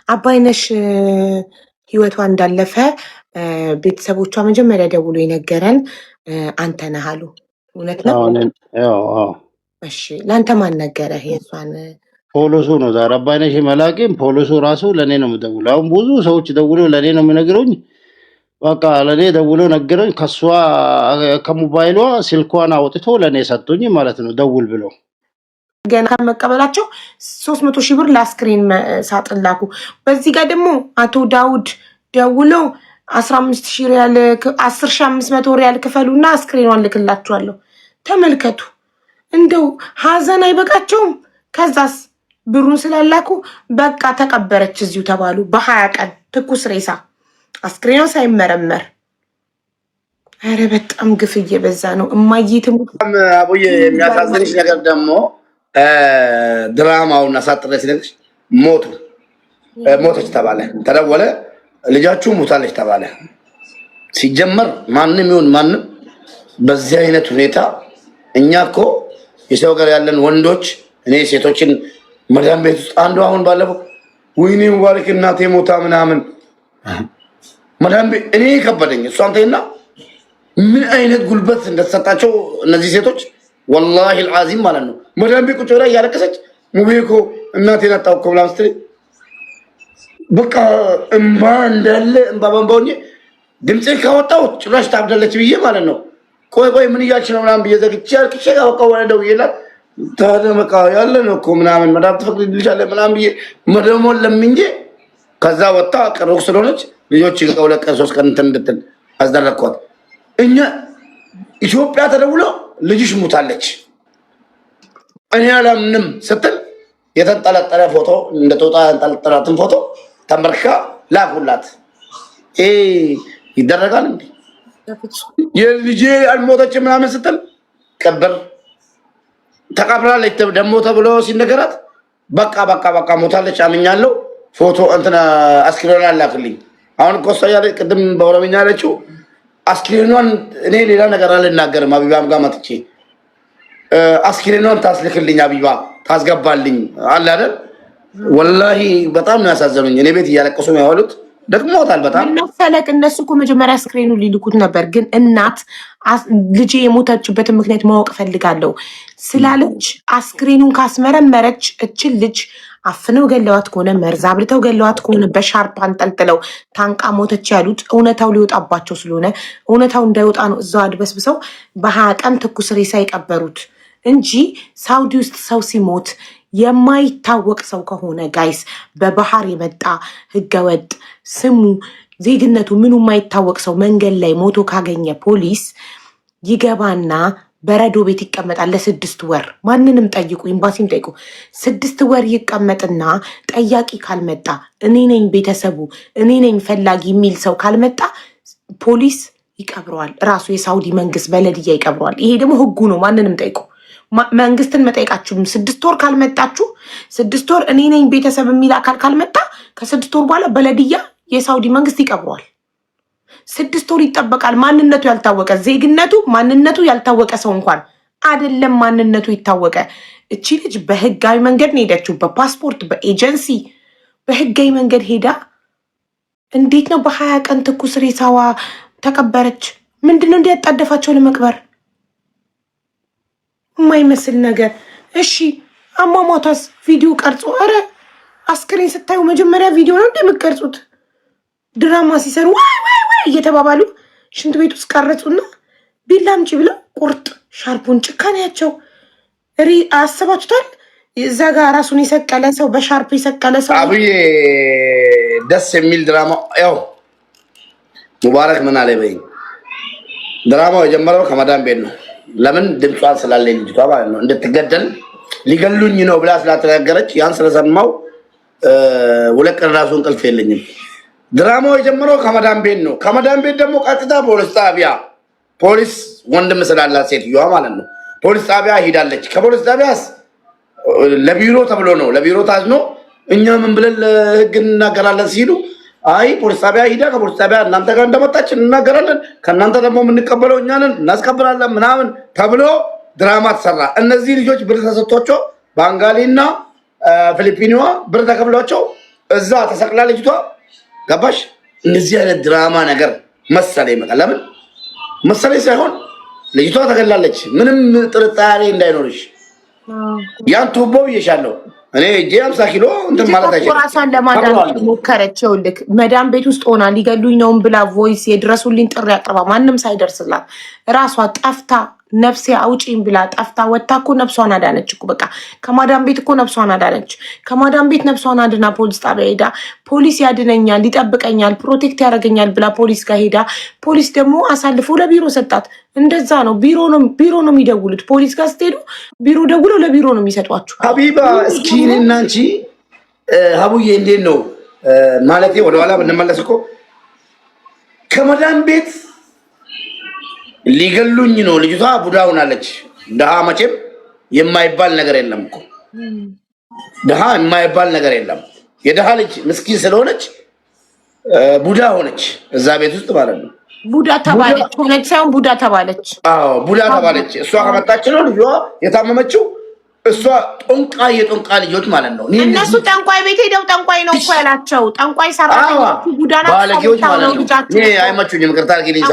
አባይነሽ ህይወቷ እንዳለፈ ቤተሰቦቿ መጀመሪያ ደውሎ የነገረን አንተ ነህ አሉ። እውነት ነው? እሺ፣ ለአንተ ማን ነገረህ? የእሷን ፖሊሱ ነው ዛሬ አባይነሽ መላኪም ፖሊሱ ራሱ ለእኔ ነው የምደውለው። አሁን ብዙ ሰዎች ደውሎ ለእኔ ነው የሚነግሩኝ። በቃ ለእኔ ደውሎ ነገረኝ። ከሷ ከሞባይሏ ስልኳን አውጥቶ ለእኔ ሰጡኝ ማለት ነው። ደውል ብሎ ገና መቀበላቸው 300 ሺህ ብር ለአስክሬን ሳጥን ላኩ። በዚህ ጋር ደግሞ አቶ ዳውድ ደውለው 15 ሺህ ሪያል 10,500 ሪያል ክፈሉና አስክሬኗን ልክላችኋለሁ። ተመልከቱ። እንደው ሀዘን አይበቃቸውም? ከዛስ ብሩን ስላላኩ በቃ ተቀበረች እዚሁ ተባሉ። በ20 ቀን ትኩስ ሬሳ አስክሬኗ ሳይመረመር። አረ በጣም ግፍ እየበዛ ነው። እማይትም አቡዬ የሚያሳዝንሽ ነገር ደግሞ ድራማውን አሳጥሬ ሲነግርሽ ሞተች ተባለ፣ ተደወለ፣ ልጃችሁ ሞታለች ተባለ። ሲጀመር ማንም ይሁን ማንም በዚህ አይነት ሁኔታ እኛ እኮ የሰው ጋር ያለን ወንዶች እኔ ሴቶችን መዳም ቤት ውስጥ አንዱ አሁን ባለፈው ወይኔ ሙባረክ እናቴ ሞታ ምናምን መዳም ቤት እኔ ከበደኝ። እሷን ተይና ምን አይነት ጉልበት እንደተሰጣቸው እነዚህ ሴቶች ወላሂ አልዓዚም ማለት ነው። መዳም ቤት ቁጭ ብላ እያለቀሰች ሙቤ እኮ እናቴን አጣሁ እኮ ብላ ስትል በቃ እምባ እንዳለ እምባ በእምባውኝ ድምፄን ካወጣሁ ጭራሽ ታብዳለች ብዬ ማለት ነው። ቆይ ምን እያልሽ ነው ምናምን ብዬ ዘግቼ አልቅሼ በቃ ወረደው ይላል። ታዲያ በቃ ያለ ነው እኮ ምናምን መዳም ትፈቅድልሻለች ምናምን ብዬ መደሞን ለምኜ ከዛ ወጣ ቅርብ ስለሆነች ልጆች ከሁለት ቀን 3 ቀን እንትን እንድትል አስደረግኳት። እኛ ኢትዮጵያ ተደውሎ ልጅሽ ሙታለች እኔ አላምንም ስትል የተንጠለጠለ ፎቶ እንደተወጣ የተንጠለጠላትን ፎቶ ተመርካ ላኩላት። ይደረጋል እንዴ? የልጄ አልሞተች ምናምን ስትል ቀብር ተቀብራለች ደግሞ ተብሎ ሲነገራት በቃ ሞታለች አምኛለሁ ፎቶ እንትና አስክሬኗን አላክልኝ። አሁን እኮ እሷ ያለ ቅድም በኦሮምኛ ያለችው አስክሬኗን እኔ ሌላ ነገር አልናገርም። አቢባም ጋር መጥቼ አስክሬኗን ታስልክልኝ አቢባ ታስገባልኝ አለ አይደል? ወላሂ በጣም ነው ያሳዘኑኝ። እኔ ቤት እያለቀሱ ነው ያሉት። ደክሞታል በጣም ፈለቅ። እነሱ እኮ መጀመሪያ አስክሬኑ ሊልኩት ነበር፣ ግን እናት ልጄ የሞተችበትን ምክንያት ማወቅ ፈልጋለሁ ስላለች አስክሬኑን ካስመረመረች እችን ልጅ አፍነው ገለዋት ከሆነ መርዝ አብልተው ገለዋት ከሆነ በሻርፕ አንጠልጥለው ታንቃ ሞተች ያሉት እውነታው ሊወጣባቸው ስለሆነ እውነታው እንዳይወጣ ነው እዛው አድበስብሰው በ20 ቀን ትኩስ ሬሳ የቀበሩት እንጂ ሳውዲ ውስጥ ሰው ሲሞት የማይታወቅ ሰው ከሆነ ጋይስ በባህር የመጣ ህገወጥ ስሙ ዜግነቱ ምኑ የማይታወቅ ሰው መንገድ ላይ ሞቶ ካገኘ ፖሊስ ይገባና በረዶ ቤት ይቀመጣል ለ6 ወር። ማንንም ጠይቁ፣ ኤምባሲም ጠይቁ። 6 ወር ይቀመጥና ጠያቂ ካልመጣ እኔ ነኝ ቤተሰቡ እኔ ነኝ ፈላጊ የሚል ሰው ካልመጣ ፖሊስ ይቀብረዋል። ራሱ የሳውዲ መንግስት በለድያ ይቀብረዋል። ይሄ ደግሞ ህጉ ነው። ማንንም ጠይቁ። መንግስትን መጠየቃችሁም 6 ወር ካልመጣችሁ 6 ወር እኔ ነኝ ቤተሰብ የሚል አካል ካልመጣ ከ6 ወር በኋላ በለድያ የሳውዲ መንግስት ይቀብረዋል። 6 ወር ይጠበቃል። ማንነቱ ያልታወቀ ዜግነቱ ማንነቱ ያልታወቀ ሰው እንኳን አይደለም ማንነቱ ይታወቀ። እቺ ልጅ በህጋዊ መንገድ ነው ሄደችው፣ በፓስፖርት በኤጀንሲ በህጋዊ መንገድ ሄዳ እንዴት ነው በ20 ቀን ትኩስ ሬሳዋ ተቀበረች? ምንድነው እንዲያጣደፋቸው ለመቅበር የማይመስል ነገር። እሺ አሟሟቷስ ቪዲዮ ቀርጾ፣ አረ አስክሬን ስታዩ መጀመሪያ ቪዲዮ ነው እንደምትቀርጹት። ድራማ ሲሰሩ ዋይ እየተባባሉ ሽንት ቤት ውስጥ ቀረጹና ቢላ አምጪ ብለው ቁርጥ ሻርፑን ጭካኔያቸው አስባችሁታል? እዛ ጋር ራሱን የሰቀለ ሰው በሻርፕ የሰቀለ ሰው አብዬ ደስ የሚል ድራማ። ያው ሙባረክ ምን አለ በይ፣ ድራማው የጀመረው ከመዳም ቤት ነው። ለምን ድምጿን ስላለኝ ልጅቷ ማለት ነው እንድትገደል ሊገሉኝ ነው ብላ ስላተናገረች ያን ስለሰማው 2 ቀን ራሱ እንቅልፍ የለኝም። ድራማው የጀመረው ከመዳም ቤት ነው። ከመዳም ቤት ደግሞ ቀጥታ ፖሊስ ጣቢያ፣ ፖሊስ ወንድም ስላላት ሴትዮዋ ማለት ነው ፖሊስ ጣቢያ ሄዳለች። ከፖሊስ ጣቢያስ ለቢሮ ተብሎ ነው ለቢሮ ታዝኖ እኛ ምን ብለን ለህግ እናገራለን ሲሉ አይ ፖሊስ ጣቢያ ሄዳ ከፖሊስ ጣቢያ እናንተ ጋር እንደመጣች እናገራለን፣ ከእናንተ ደግሞ የምንቀበለው እኛ ነን እናስቀብላለን ምናምን ተብሎ ድራማ ተሰራ። እነዚህ ልጆች ብር ተሰጥቷቸው ባንጋሊና ፊሊፒኒዋ ብር ተከፍሏቸው እዛ ተሰቅላ ልጅቷ ገባሽ? እንደዚህ አይነት ድራማ ነገር መሰለኝ። በቃ ለምን መሰለኝ ሳይሆን ልጅቷ ተገላለች። ምንም ጥርጣሬ እንዳይኖርሽ ያን ቱቦ ብዬሻለሁ እኔ እጄ 50 ኪሎ እንትን ማለት አይችልም። ራሷን ለማዳን ሞከረች። ይኸውልህ መዳን ቤት ውስጥ ሆና ሊገሉኝ ነው ብላ ቮይስ የድረሱልኝ ጥሪ አቅርባ ማንም ሳይደርስላት ራሷ ጠፍታ ነፍሴ አውጪኝ ብላ ጠፍታ ወጣ እኮ ነፍሷን አዳነች እኮ። በቃ ከማዳን ቤት እኮ ነፍሷን አዳነች። ከማዳን ቤት ነፍሷን አድና ፖሊስ ጣቢያ ሄዳ ፖሊስ ያድነኛል፣ ይጠብቀኛል፣ ፕሮቴክት ያደርገኛል ብላ ፖሊስ ጋር ሄዳ ፖሊስ ደግሞ አሳልፎ ለቢሮ ሰጣት። እንደዛ ነው። ቢሮ ነው የሚደውሉት። ፖሊስ ጋር ስትሄዱ ቢሮ ደውለው ለቢሮ ነው የሚሰጧችሁ። ሀቢባ እስኪ እኔና አንቺ ሀቡዬ እንዴት ነው ማለት ወደኋላ ብንመለስ እኮ ከማዳን ቤት ሊገሉኝ ነው ልጅቷ ቡዳ ሆናለች። ድሃ መቼም የማይባል ነገር የለም እኮ ድሃ የማይባል ነገር የለም። የድሃ ልጅ ምስኪን ስለሆነች ቡዳ ሆነች እዛ ቤት ውስጥ ማለት ነው። ቡዳ ተባለች ሆነች ሳይሆን ቡዳ ተባለች። አዎ ቡዳ ተባለች። እሷ ከመጣች ነው ልጇ የታመመችው። እሷ የጦንቃ ልጆች ማለት ነው። እነሱ ጠንቋይ ቤት ሄደው ጠንቋይ ነው እኮ ያላቸው። ጠንቋይ ሰራተኞቹ ቡዳና ባለጌዎች ማለት ነው። አይመቹኝም። ይቅርታ አድርጊልኝ።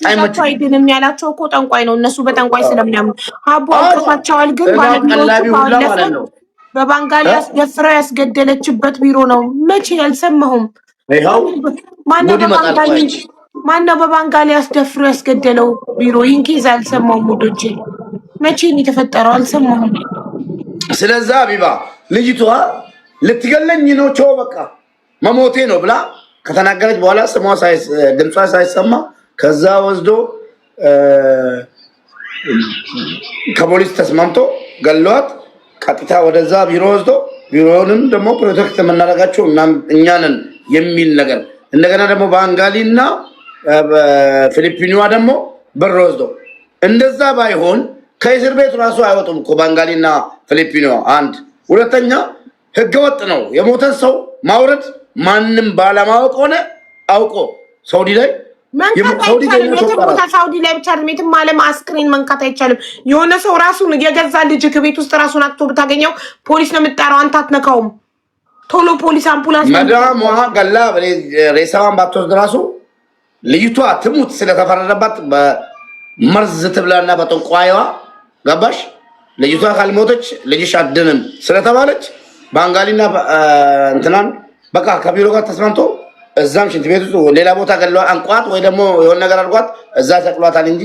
ሰማቸው አይድንም ያላቸው እኮ ጠንቋይ ነው። እነሱ በጠንቋይ ስለሚያምኑ ሀቡ አውጥቷቸዋል። ግን ባለጌዎቹ በባንጋሊ ያስደፍረው ያስገደለችበት ቢሮ ነው። መቼ አልሰማሁም። ማነው በባንጋሊ ያስደፍሮ ያስገደለው ቢሮ? ይህን ኬዝ አልሰማሁም ውዶቼ። መቼ ነው የተፈጠረው? አልሰማሁም። ስለዛ ቢባ ልጅቷ ልትገለኝ ነው ቾ በቃ መሞቴ ነው ብላ ከተናገረች በኋላ ስሟ ድምጿ ሳይሰማ ከዛ ወስዶ ከፖሊስ ተስማምቶ ገለዋት። ቀጥታ ወደዛ ቢሮ ወስዶ ቢሮውንም ደግሞ ፕሮቴክት የምናደርጋቸው እኛንን የሚል ነገር እንደገና ደግሞ ባንጋሊና ፊሊፒኒዋ ደግሞ ብር ወስዶ እንደዛ ባይሆን ከእስር ቤት ራሱ አይወጡም እኮ ባንጋሊና ፊሊፒኒዋ። አንድ ሁለተኛ ህገወጥ ነው የሞተን ሰው ማውረድ። ማንም ባለማወቅ ሆነ አውቆ ሳውዲ ላይ ሳውዲ ላይ ብቻ የትም ዓለም አስክሬን መንካት አይቻልም። የሆነ ሰው ራሱን የገዛ ልጅ ከቤት ውስጥ ራሱን አጥቶ ብታገኘው ፖሊስ ነው የምትጠራው። አንተ አትነካውም። ቶሎ ፖሊስ አምቡላንስ መዳም ገላ ሬሳዋን ባትወስድ ራሱ ልጅቷ ትሙት ስለተፈረደባት በመርዝ ትብላና በጠንቋይዋ ገባሽ። ልጅቷ ካልሞተች ልጅሽ አድንም ስለተባለች ባንጋሊና እንትናን በቃ ከቢሮ ጋር ተስማምቶ እዛም ሽንት ቤት ውስጥ ሌላ ቦታ ገለዋ አንቋት ወይ ደግሞ የሆነ ነገር አድርጓት እዛ ተቅሏታል እንጂ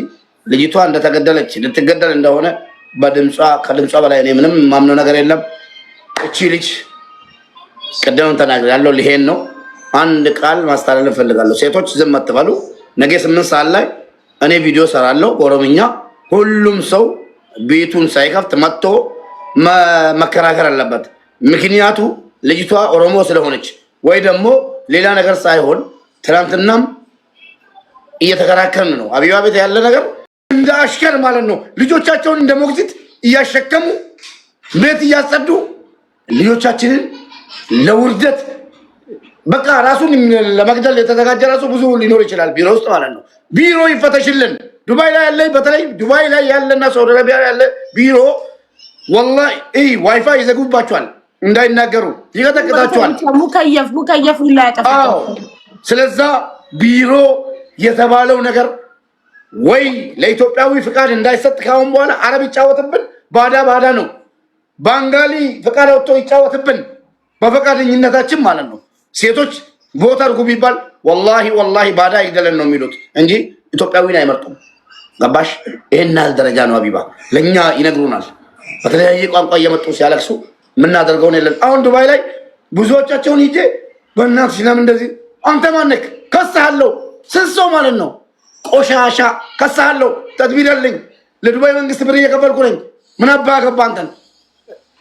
ልጅቷ እንደተገደለች ልትገደል እንደሆነ በድምጿ ከድምጿ በላይ እኔ ምንም ማምነው ነገር የለም። እቺ ልጅ ቀደም ተናግሬያለሁ። ሊሄን ነው አንድ ቃል ማስተላለፍ ፈልጋለሁ። ሴቶች ዝም አትበሉ። ነገ 8 ሰዓት ላይ እኔ ቪዲዮ ሰራለሁ በኦሮምኛ። ሁሉም ሰው ቤቱን ሳይከፍት መጥቶ መከራከር አለበት። ምክንያቱ ልጅቷ ኦሮሞ ስለሆነች ወይ ደግሞ ሌላ ነገር ሳይሆን ትናንትናም እየተከራከርን ነው። አብያ ቤት ያለ ነገር እንደ አሽከር ማለት ነው። ልጆቻቸውን እንደ ሞግዚት እያሸከሙ ቤት እያጸዱ ልጆቻችንን ለውርደት በቃ ራሱን ለመግደል የተዘጋጀ ራሱ ብዙ ሊኖር ይችላል ቢሮ ውስጥ ማለት ነው። ቢሮ ይፈተሽልን። ዱባይ ላይ ያለ በተለይ ዱባይ ላይ ያለና ሳውዲ አረቢያ ያለ ቢሮ ወላሂ ዋይፋይ ይዘጉባቸዋል፣ እንዳይናገሩ ይቀጠቅጣቸዋል። ሙከየፍ ላይ ያጠፋው። ስለዛ ቢሮ የተባለው ነገር ወይ ለኢትዮጵያዊ ፍቃድ እንዳይሰጥ ካሁን በኋላ አረብ ይጫወትብን፣ ባዳ ነው። ባንጋሊ ፍቃድ አውጥቶ ይጫወትብን በፈቃደኝነታችን ማለት ነው። ሴቶች ቦታ አድርጉ ቢባል ወላሂ ባዳ ይግደለን ነው የሚሉት እንጂ ኢትዮጵያዊን አይመርጡም። ገባሽ? ይሄን ደረጃ ነው። አቢባ ለኛ ይነግሩናል። በተለያየ ቋንቋ እየመጡ ሲያለቅሱ የምናደርገውን የለን። አሁን ዱባይ ላይ ብዙዎቻቸውን ሂጄ በእናትሽ ለምን እንደዚህ አንተ ማነክ ከሳለሁ ስንት ሰው ማለት ነው ቆሻሻ ከሳለሁ ተድቢደልኝ ለዱባይ መንግስት ብር እየከፈልኩ ነኝ። ምን አባ ገባ አንተን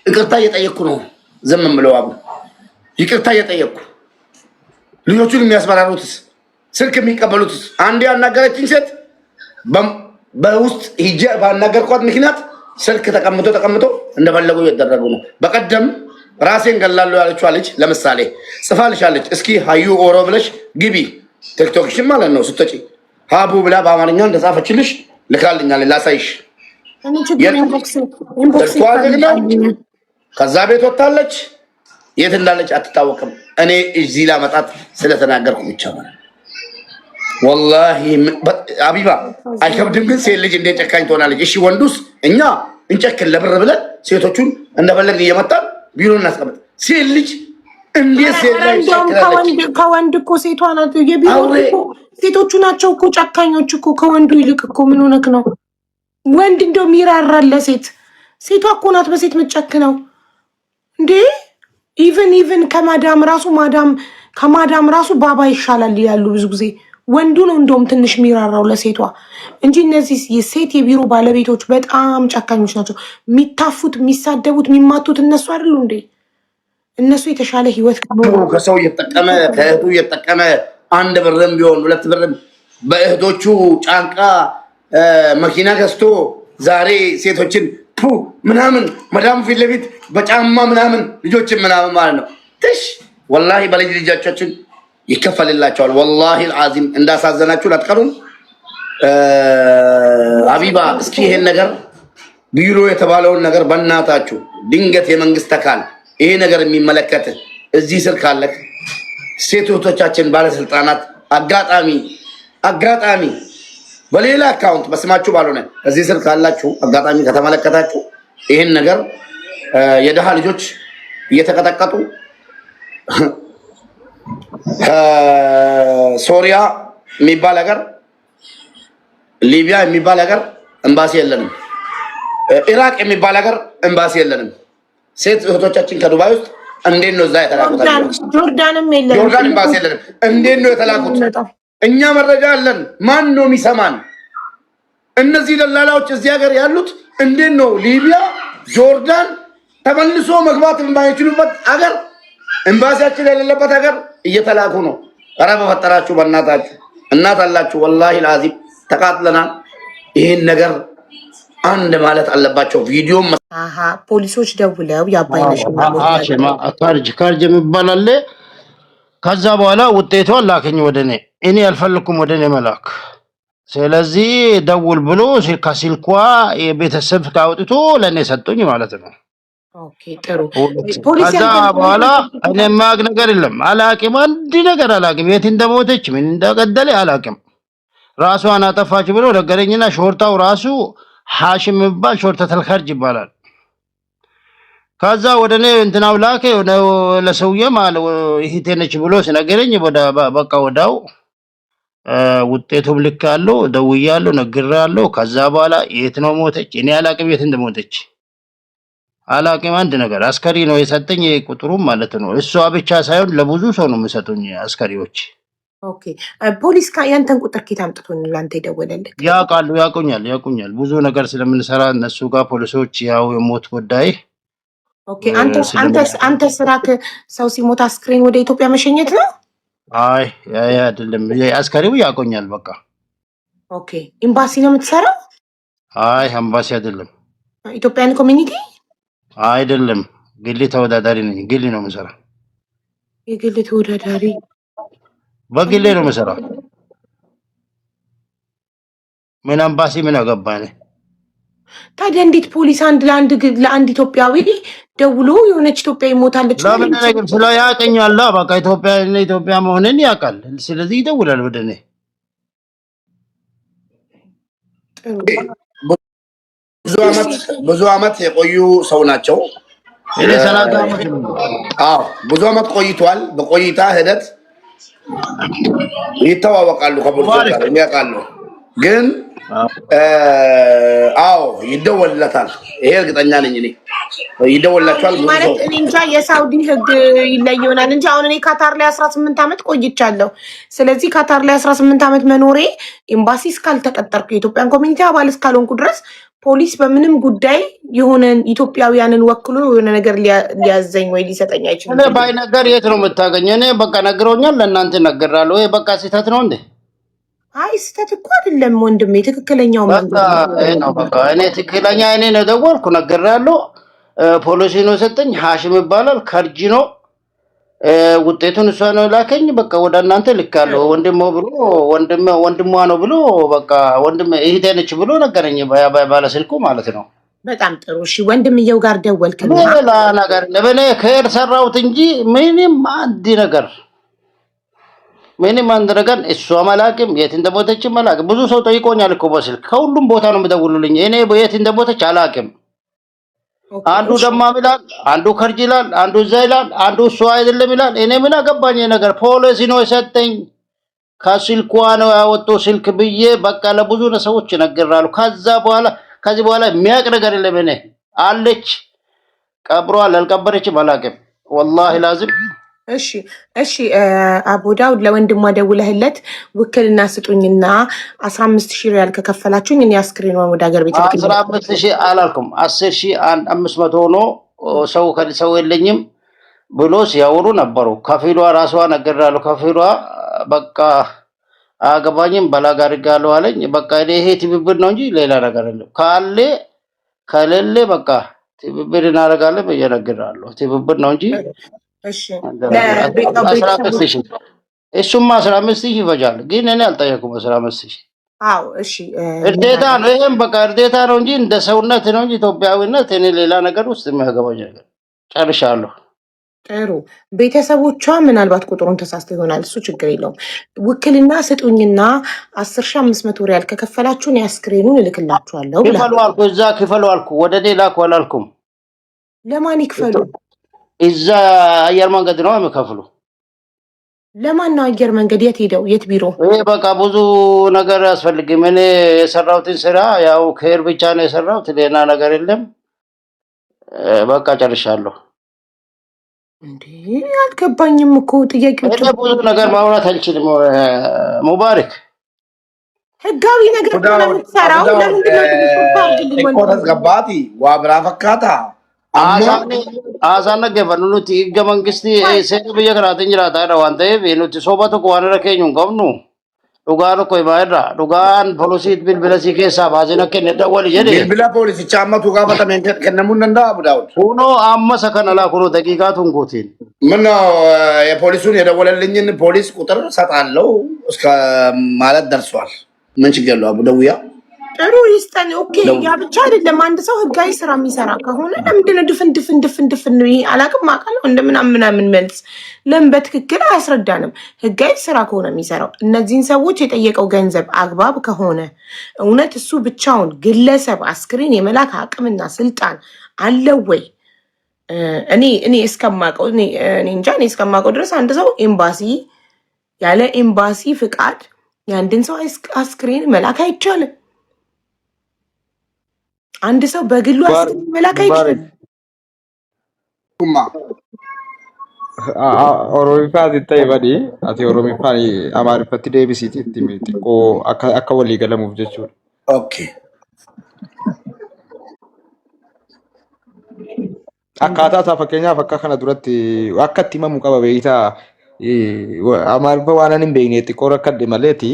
ይቅርታ እየጠየቅኩ ነው ዝም ብለው አቡ ይቅርታ እየጠየቅኩ ልጆቹን የሚያስፈራሩትስ ስልክ የሚቀበሉትስ አንዴ ያናገረችኝ ሴት በውስጥ ሂጄ ባናገርኳት ምክንያት ስልክ ተቀምጦ እንደፈለጉ እየተደረጉ ነው። በቀደም ራሴን ገላለሁ ያለችዋ ልጅ ለምሳሌ ጽፋልሻለች። እስኪ ሀዩ ኦሮ ብለሽ ግቢ ቲክቶክሽን ማለት ነው ስትጪ ሀቡ ብላ በአማርኛ እንደጻፈችልሽ ልካልኛል። ላሳይሽ። ከዛ ቤት ወጣለች። የት እንዳለች አትታወቅም። እኔ እዚህ ላመጣት ስለተናገርኩ ብቻ ማለት ወላሂ አቢባ አይከብድም። ግን ሴት ልጅ እንዴት ጨካኝ ትሆናለች? እሺ ወንዱስ እኛ እንጨክን ለብር ብለን ሴቶቹን እንደፈለግን እየመጣን ቢሮ እናስቀምጥ። ሴት ልጅ እንዴት ሴት ላይ ከወንድ እኮ ሴቷ ናት። የቢሮ ሴቶቹ ናቸው እኮ ጨካኞች እኮ ከወንዱ ይልቅ እኮ። ምን ሆነክ ነው? ወንድ እንደውም ይራራል ለሴት። ሴቷ እኮ ናት በሴት የምትጨክነው እንዴ። ኢቨን ከማዳም ራሱ ባባ ይሻላል ያሉ ብዙ ጊዜ ወንዱ ነው እንደውም ትንሽ የሚራራው ለሴቷ እንጂ እነዚህ የሴት የቢሮ ባለቤቶች በጣም ጨካኞች ናቸው። የሚታፉት፣ የሚሳደቡት፣ የሚማቱት እነሱ አይደሉ እንዴ? እነሱ የተሻለ ህይወት ከሰው እየተጠቀመ ከእህቱ እየተጠቀመ 1 ብርም ቢሆን 2 ብርም በእህቶቹ ጫንቃ መኪና ገዝቶ ዛሬ ሴቶችን ምናምን መዳም ፊት ለፊት በጫማ ምናምን ልጆችን ምናምን ማለት ነው። ትሽ ወላሂ በልጅ ልጆቻችን ይከፈልላቸዋል። ወላሂ አልዓዚም እንዳሳዘናችሁ ላትቀሩን። ሀቢባ እስኪ ይሄን ነገር ቢሮ የተባለውን ነገር በእናታችሁ ድንገት የመንግስት አካል ይሄ ነገር የሚመለከት እዚህ ስር ካለክ ሴቶቻችን ባለስልጣናት አጋጣሚ በሌላ አካውንት በስማችሁ ባልሆነ እዚህ ስር ካላችሁ አጋጣሚ ከተመለከታችሁ ይሄን ነገር የደሃ ልጆች እየተቀጠቀጡ ሶሪያ የሚባል ሀገር፣ ሊቢያ የሚባል ሀገር ኤምባሲ የለንም። ኢራቅ የሚባል ሀገር ኤምባሲ የለንም። ሴት እህቶቻችን ከዱባይ ውስጥ እንዴት ነው እዛ የተላኩት? ጆርዳንም የለንም። ጆርዳን ኤምባሲ የለንም። እንዴት ነው የተላኩት? እኛ መረጃ አለን። ማን ነው የሚሰማን? እነዚህ ደላላዎች እዚህ ሀገር ያሉት እንዴት ነው ሊቢያ፣ ጆርዳን ተመልሶ መግባት የማይችሉበት ሀገር ኤምባሲያችን የሌለበት ሀገር እየተላኩ ነው። ኧረ በፈጠራችሁ በእናታችሁ እናት አላችሁ። ወላሂ ላዚም ተቃጥለናል። ይህን ነገር አንድ ማለት አለባቸው። ቪዲዮም ፖሊሶች ደውለው የአባይነሽ ካርጅ የሚባል አለ። ከዛ በኋላ ውጤቷን ላከኝ ወደ እኔ አልፈልኩም ወደ እኔ መላክ። ስለዚህ ደውል ብሎ ከስልኳ የቤተሰብ ካውጥቶ ለእኔ ሰጡኝ ማለት ነው። ከዛ በኋላ እኔ የማያውቅ ነገር የለም። አላቅም፣ አንድ ነገር አላቅም። የት እንደሞተች ምን እንደገደለ አላቅም። ራሷን አጠፋች ብሎ ነገረኝና ሾርታው ራሱ ሐሽም የሚባል ሾርተተል ከርጅ ይባላል። ከዛ ወደ እኔ እንትናው ላከ ለሰውዬም አለ እህቴ ነች ብሎ ሲነገረኝ በቃ ወዳው ውጤቱም ልክ ያለው ደውያለሁ፣ ነግሬያለሁ። ከዛ በኋላ የት ነው ሞተች እኔ አላቅም፣ የት እንደሞተች አላቅም። አንድ ነገር አስከሪ ነው የሰጠኝ ቁጥሩም ማለት ነው። እሷ ብቻ ሳይሆን ለብዙ ሰው ነው የሚሰጡኝ አስከሪዎች። ኦኬ ፖሊስ ያንተን ቁጥር ኬት አምጥቶ ላንተ ይደወለልህ? ያውቃሉ፣ ያውቁኛል ብዙ ነገር ስለምንሰራ እነሱ ጋር ፖሊሶች ያው የሞት ጉዳይ። ኦኬ አንተ ስራክ ሰው ሲሞት አስክሬን ወደ ኢትዮጵያ መሸኘት ነው? አይ አይደለም፣ አስከሪው ያውቁኛል በቃ። ኦኬ ኤምባሲ ነው የምትሰራው? አይ ኤምባሲ አይደለም። ኢትዮጵያን ኮሚኒቲ አይደለም፣ ግል ተወዳዳሪ ነኝ። ግል ነው የምሰራው። የግል ተወዳዳሪ በግሌ ነው የምሰራው። ምን ኤምባሲ ምን አገባኝ? ታዲያ እንዴት ፖሊስ ለአንድ ኢትዮጵያዊ ደውሎ የሆነች ኢትዮጵያዊ ሞታለች ለምን ነገር ስለ ያቀኛል? በቃ ኢትዮጵያ መሆንን ያውቃል። ስለዚህ ይደውላል ወደ እኔ። ብዙ አመት የቆዩ ሰው ናቸው። እኔ 30 አመት ነው። አዎ ብዙ አመት ቆይቷል። በቆይታ ሂደት ይተዋወቃሉ ከፖሊሶች ጋር የሚያውቃሉ። ግን አዎ ይደወልለታል። ይሄ እርግጠኛ ነኝ እኔ ይደወልላቸዋል። ማለት እኔ እንጃ የሳውዲ ህግ ይለይ ይሆናል እንጂ አሁን እኔ ካታር ላይ 18 አመት ቆይቻለሁ። ስለዚህ ካታር ላይ 18 አመት መኖሬ ኤምባሲ እስካልተቀጠርኩ የኢትዮጵያን ኮሚኒቲ አባል እስካልሆንኩ ድረስ ፖሊስ በምንም ጉዳይ የሆነ ኢትዮጵያውያንን ወክሎ የሆነ ነገር ሊያዘኝ ወይ ሊሰጠኝ አይችልም። እኔ ባይነገር የት ነው የምታገኝ? እኔ በቃ ነግረውኛል፣ ለእናንተ እነግራለሁ። ወይ በቃ ስህተት ነው እንዴ? አይ ስህተት እኮ አይደለም ወንድሜ፣ ትክክለኛው መንገድ ነው። በቃ እኔ ትክክለኛ እኔ ነው ደወልኩ፣ ነግሬያለሁ። ፖሊሲ ነው ሰጠኝ። ሐሽም ይባላል፣ ከርጂ ነው ውጤቱን እሷ ነው ላከኝ። በቃ ወደ እናንተ ልካለሁ። ወንድሟ ነው ብሎ በቃ ወንድም እህቴ ነች ብሎ ነገረኝ፣ ባለስልኩ ማለት ነው። በጣም ጥሩ እሺ ወንድምየው ጋር ደወልክና ሌላ ነገር ለበኔ ከሄድ ሰራሁት እንጂ ምንም አንድ ነገር እሷ መላክም የት እንደሞተች መላክ ብዙ ሰው ጠይቆኛል እኮ በስልክ ከሁሉም ቦታ ነው የምደውሉልኝ። እኔ የት እንደሞተች አላቅም። አንዱ ደማም ይላል፣ አንዱ ከርጅ ይላል፣ አንዱ እዛ ይላል፣ አንዱ እሷ አይደለም ይላል። እኔ ምን አገባኝ ነገር ፖሊስ ነው የሰጠኝ። ከስልኳ ነው ያወጡ ስልክ ብዬ በቃ ለብዙ ሰዎች እነግራለሁ። ከዚህ በኋላ የሚያውቅ ነገር የለም። እኔ አለች ቀብሯ ላልቀበረችም አላቅም ወላሂ ላዝም። እሺ አቡ ዳውድ ለወንድሟ ደውለህለት ውክልና ስጡኝና 15,000 ሪያል ከከፈላችሁኝ እኔ አስክሬኗን ወደ ሀገር ቤት 15,000 አላልኩም 10,500 ሆኖ ሰው የለኝም ብሎ ሲያወሩ ነበሩ። ከፊሏ ራሷ ነገራለሁ። ከፊሏ በቃ አገባኝም በላግ አድርጋለሁ አለኝ። በቃ ይሄ ትብብር ነው እንጂ ሌላ ነገር የለም። ከሌለ በቃ ትብብር እናደርጋለን ብዬ እነግርሃለሁ። ትብብር ነው እንጂ እሱማ 15,000 ይፈጃል። ግን እኔ አልጠየኩም 15,000። አዎ እሺ እርዴታ ነው። ይሄም በቃ እርዴታ ነው እንጂ እንደ ሰውነት ነው እንጂ ኢትዮጵያዊነት እኔ ሌላ ነገር ውስጥ የሚያገባኝ ነገር ጨርሻለሁ። ጥሩ ቤተሰቦቿ ምናልባት ቁጥሩን ተሳስተ ይሆናል። እሱ ችግር የለውም። ውክልና ስጡኝና 10,500 ሪያል ከከፈላችሁን አስክሬኑን እልክላችኋለሁ ብላ ክፈሉ አልኩ። እዛ ክፈሉ አልኩ። ወደ እኔ ላኩ አላልኩም። ለማን ይክፈሉ? እዛ አየር መንገድ ነው የሚከፍሉ። ለማን ነው አየር መንገድ? የት ሄደው? የት ቢሮ? ይሄ በቃ ብዙ ነገር አያስፈልግም። እኔ የሰራሁትን ስራ ያው ከሄር ብቻ ነው የሰራሁት፣ ሌላ ነገር የለም። በቃ ጨርሻለሁ። እንዴ አልገባኝም እኮ ጥያቄዎቹ። እኔ ብዙ ነገር ማውራት አልችልም። ሙባረክ ህጋዊ ነገር ነው የምትሰራው። ለምንድን ነው ተስገባቲ ዋብራ ፈካታ አሳነ ገፈኑቲ ህገ መንግስቲ ሴት ብየ ከናትን ጅራታ ዋን ta'eef nuti soba tokko waan irra keenyu hin qabnu. Dhugaa tokko himaa irra dhugaan poolisiit bilbila si keessaa baaseen akka inni dawwali jedhe. Bilbila poolisicha ammatu gaafatameen kennamuu hin danda'a Abu Daawud? Kunoo amma isa kana laa kunoo daqiiqaa tun guutiin. ምነው የፖሊሱን የደወለልኝን ፖሊስ ቁጥር ሰጣለው እስከ ማለት ደርሷል። ምን ችግር አለው? አቡ ደውያ ጥሩ ይስጠን። ኦኬ ያ ብቻ አይደለም። አንድ ሰው ህጋዊ ስራ የሚሰራ ከሆነ ለምንድን ነው ድፍን ነው? ይሄ አላቅም አውቃለሁ እንደምናምን መልስ ለምን በትክክል አያስረዳንም? ህጋዊ ስራ ከሆነ የሚሰራው እነዚህን ሰዎች የጠየቀው ገንዘብ አግባብ ከሆነ እውነት እሱ ብቻውን ግለሰብ አስክሬን የመላክ አቅምና ስልጣን አለው ወይ? እኔ እስከማውቀው ድረስ አንድ ሰው ኤምባሲ ያለ ኤምባሲ ፍቃድ የአንድን ሰው አስክሬን መላክ አይቻልም። አንድ ሰው በግሉ አስክሬን መላክ አይቻልም። ኦሮሚፋ ዝታይ ባዲ አቲ ኦሮሚፋ አማርፈት ዴቢሲቲ ቲሚቲቆ አካ ወሊ ገለሙፍ ጀቹ ኦኬ akkaataa isaa fakkeenyaaf akka kana duratti akka itti himamu qaba beektaa amaariffa waan hin beekne xiqqoo rakkadhe maleeti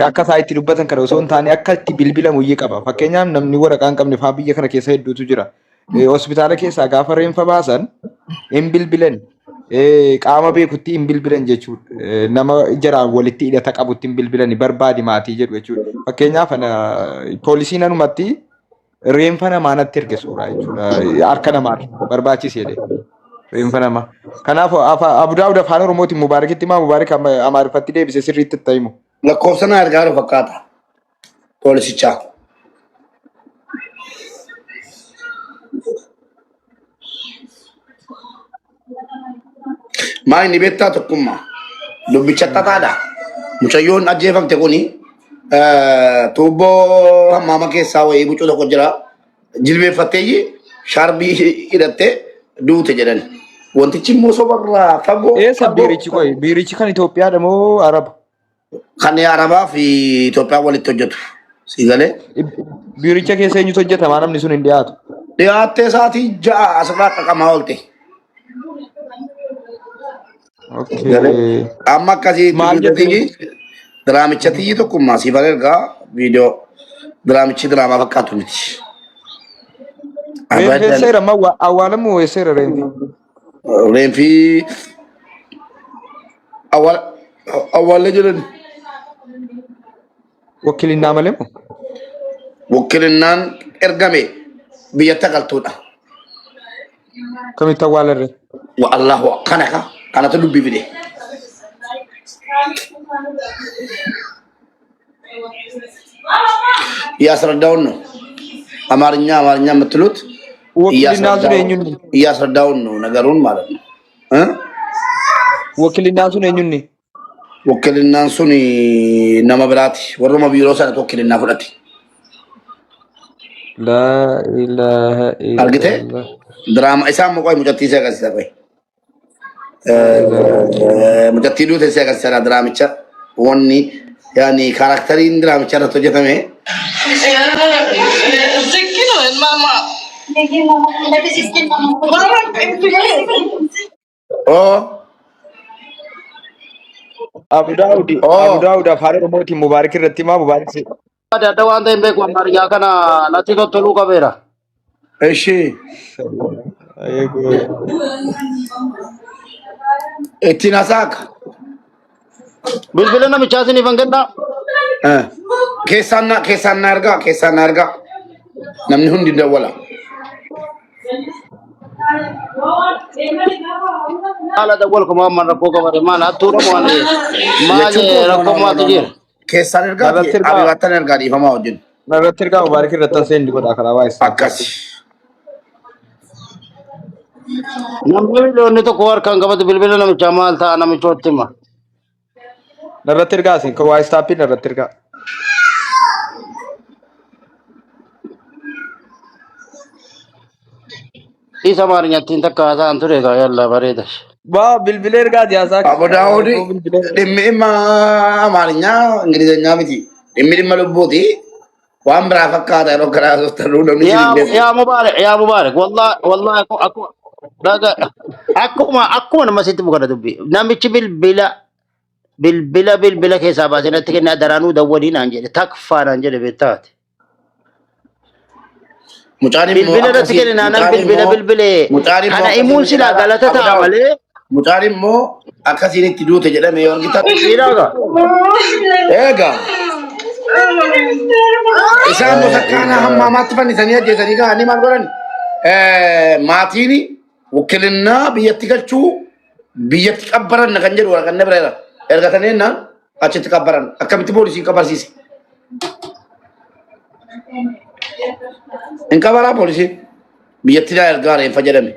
akka isaa itti dubbatan kana osoo hin taane akka itti bilbilamu iyyuu qaba. Fakkeenyaaf namni waraqaa hin qabne fa'aa biyya kana keessa hedduutu jira. Hospitaala keessaa gaafa reenfa baasan hin bilbilan qaama beekutti hin bilbilan jechuudha. Nama jaraan walitti hidhata qabutti hin bilbilan barbaadi maatii jedhu jechuudha. Fakkeenyaaf poolisiin anumatti reenfa namaa natti erge suuraa jechuudha. Harka namaa barbaachiseedha. Reenfa namaa. Kanaaf Abu Daawud afaan Oromootiin Mubaarakitti himaa Mubaarak Amaariffatti deebise sirriitti itti himu. lakkoofsa na ergaa fakkaata poolisichaa. Maa inni beektaa tokkummaa dubbicha xaxaadha. Mucayyoon ajjeefamte kuni tuubboo hammaama keessaa wayii bucuu tokko jira. Jilbeeffattee shaarbii hidhattee duute jedhan. Wantichi immoo sobarraa fagoo. Eessa biirichi qoy? Biirichi kan Itoophiyaadha moo Araba? Kan Arabaa fi Itoophiyaa walitti hojjetu. Siigalee. Biiricha keessa eenyutu hojjetama? Namni sun hin dhiyaatu. Dhiyaattee isaatii ja'a asirraa qaqamaa oolte. Amma akkasii diraamicha tiyyi tokkummaa siif ergaa viidiyoo diraamichi diraamaa fakkaatu miti. Reenfi amma awwaalamu weesseera reenfi. Reenfi awwaalee jedhan. Wakkilinnaa malee moo? Wakkilinnaan ergame biyyata galtuudha. Kamitti awwaalarre? Allahu kanatu dubbii fide. እያስረዳውን ነው አማርኛ የምትሉት እያስረዳውን ነው ነገሩን ማለት ነው ወክልናን ሱን እኙኒ ወክልናን ሱን ነመብላት ወሮማ ቢሮ ሰነት ወክልና ፍለቲ ላ ኢላሃ አርግቴ ድራማ ኢሳም ቆይ ሙጨቲ ሲያቀሰ ቆይ ሙጨቲ ዱት ሲያቀሰ ድራማቻ ወኒ ያኒ ካራክተሪን ድራማቻ ረቶ ጀተሜ Abu Daud afaan Oromootiin Mubaarak irratti himaa Mubaarak si. Adda waan ta'een beeku ammaariyyaa kana natti tottoluu qabeera. እሺ እቲናሳክ bilbila namichaasin ifan gaddaa. keessaan argaa namni hundi dawwala. Haala dawwal kuma amma rakkoo qabate maal hattuudha maal rakkoo maatu jira. Keessaan argaa abibaattan argaa dhiifamaa wajjin. Narratti ergaa Mubaarak irratti aseen godha karaa waa'ee. Akkasi. Namni miliyoonni tokko harkaan qabate bilbila namichaa maal ta'a namichootti hima. Narratti ergaa asiin kan waa'ee staappii narratti ergaa. Isa amaarinyattiin takka haasa'an ture egaa yalla bareedas. Ba bilbila ergaa jaasaa. Abu Daawud dhimma amaarinyaa ingilizeenyaa miti. Dhimma lubbuuti. Waan biraa fakkaata yeroo karaa sooftanuu namni yaa Mubaarak wallahi akkuma nama sitti mukana dubbi namichi bilbila keessaa baasee natti kennaa daraanuu dawwadii naan jedhe takfaa naan jedhe beektaati. Bilbila natti kenne naannan bilbilee kana himuun silaa galata ta'a malee. Mucaan immoo akkasiin itti duute jedhame yoo argitan. Eegaa. Isaan sakkaana hammaamaatti fannisanii ajjeesanii ga'anii maal godhan maatiin wukkilinnaa biyyatti galchuu biyyatti qabbaran kan jedhu kan bireera ergatanii jennaan achitti qabbaran akkamitti poolisii qabbarsiise. Hin qabaraa poolisii biyyatti ergaa reeffa jedhame.